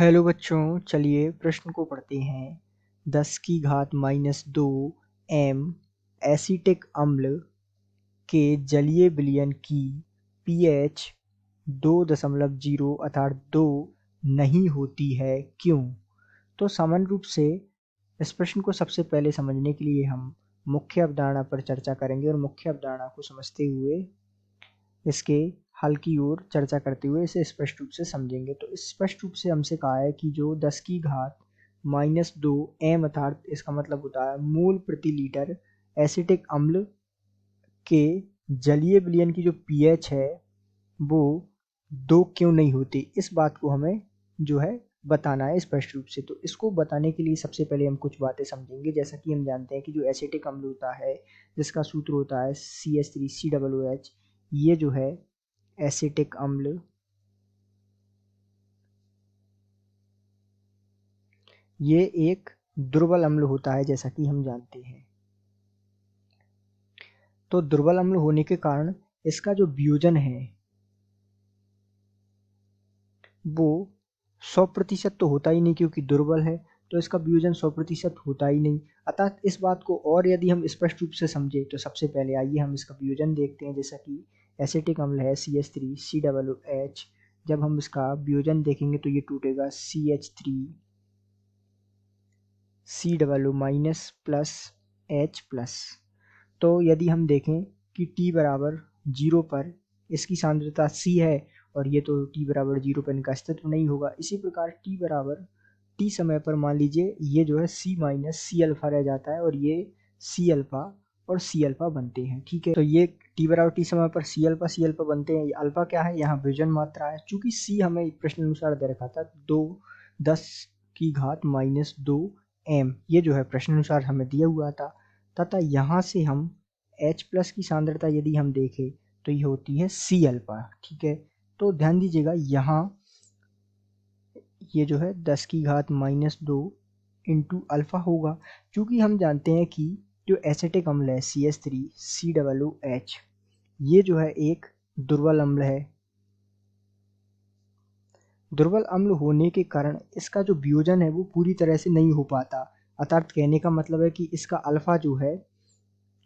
Hello बच्चों, चलिए प्रश्न को पढ़ते हैं। 10 की घात -2 m एसिटिक अम्ल के जलीय विलयन की pH 2.0 अर्थात 2 नहीं होती है, क्यों? तो सामान्य रूप से इस प्रश्न को सबसे पहले समझने के लिए हम मुख्य अवधारणा पर चर्चा करेंगे और मुख्य अवधारणा को समझते हुए इसके हल की ओर चर्चा करते हुए इसे स्पष्ट रूप से समझेंगे। तो स्पष्ट रूप से हमसे कहा है कि जो 10 की घात -2 m अर्थात इसका मतलब होता है मोल प्रति लीटर एसिटिक अम्ल के जलीय विलयन की जो pH है वो 2 क्यों नहीं होती, इस बात को हमें जो है बताना है स्पष्ट रूप से। तो इसको बताने के लिए सबसे पहले हम कुछ बातें समझेंगे। जैसा कि हम जानते हैं कि जो एसिटिक अम्ल होता है जिसका सूत्र होता है CH3COOH, ये जो है एसिटिक अम्ल ये एक दुर्बल अम्ल होता है, जैसा कि हम जानते हैं। तो दुर्बल अम्ल होने के कारण इसका जो वियोजन है वो 100% तो होता ही नहीं, क्योंकि दुर्बल है तो इसका वियोजन 100% होता ही नहीं। अतः इस बात को और यदि हम स्पष्ट रूप से समझे तो सबसे पहले आइए हम इसका वियोजन देखते हैं। जैसा कि एसिटिक अम्ल है CH3COOH, जब हम इसका वियोजन देखेंगे तो ये टूटेगा CH3COO- प्लस H+। तो यदि हम देखें कि t बराबर 0 पर इसकी सांद्रता C है और ये तो t बराबर 0 पर इनका अस्तित्व नहीं होगा। इसी प्रकार t समय पर मान लीजिए ये जो है C माइनस C अल्फा रह जाता है और ये C अल्फा और C अल्फा बनते हैं। ठीक है, तो ये t बराबर t समय पर C अल्फा बनते हैं। अल्फा क्या है? यहाँ वियोजन मात्रा है। चूंकि C हमें प्रश्न अनुसार दे रखा था 10 की घात -2 m, ये जो है प्रश्न अनुसार हमें दिया हुआ था। तथा यहाँ से हम H+ की सांद्रता यदि हम देखें तो ये होती है C अल्फा। ठीक है, तो ध्यान दीजिएगा यहाँ ये जो है 10 की घात -2 इंटू अल्फा होगा। क्योंकि हम जानते हैं कि जो एसिटिक अम्ल है CH3COOH, ये जो है एक दुर्बल अम्ल है। दुर्बल अम्ल होने के कारण इसका जो वियोजन है वो पूरी तरह से नहीं हो पाता। अर्थात कहने का मतलब है कि इसका अल्फा जो है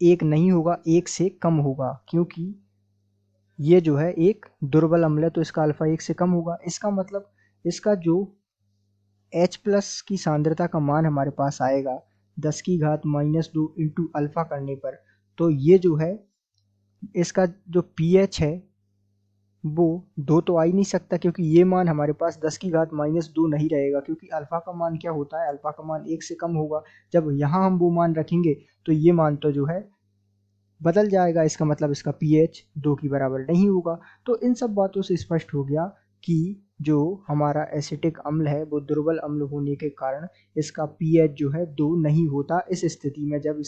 1 नहीं होगा, 1 से कम होगा। क्योंकि ये जो है एक दुर्बल अम्ल है तो इसका अल्फा 1 से कम होगा। इसका मतलब इसका जो H+ की सांद्रता का मान हमारे पास आएगा 10 की घात -2 इंटू अल्फा करने पर, तो ये जो है इसका जो pH है वो 2 तो आ ही नहीं सकता, क्योंकि ये मान हमारे पास 10 की घात -2 नहीं रहेगा। क्योंकि अल्फा का मान क्या होता है? अल्फा का मान 1 से कम होगा। जब यहाँ हम वो मान रखेंगे तो ये मान तो जो है बदल जाएगा। इसका मतलब इसका pH 2 की बराबर नहीं होगा। तो इन सब बातों से स्पष्ट हो गया कि जो हमारा एसिटिक अम्ल है वो दुर्बल अम्ल होने के कारण इसका pH जो है 2 नहीं होता। इस स्थिति में जब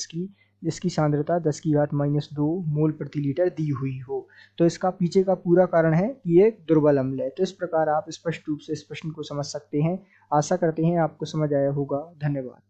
इसकी सांद्रता 10 की घात -2 मोल प्रति लीटर दी हुई हो, तो इसका पीछे का पूरा कारण है कि ये दुर्बल अम्ल है। तो इस प्रकार आप स्पष्ट रूप से इस प्रश्न को समझ सकते हैं। आशा करते हैं आपको समझ आया होगा। धन्यवाद।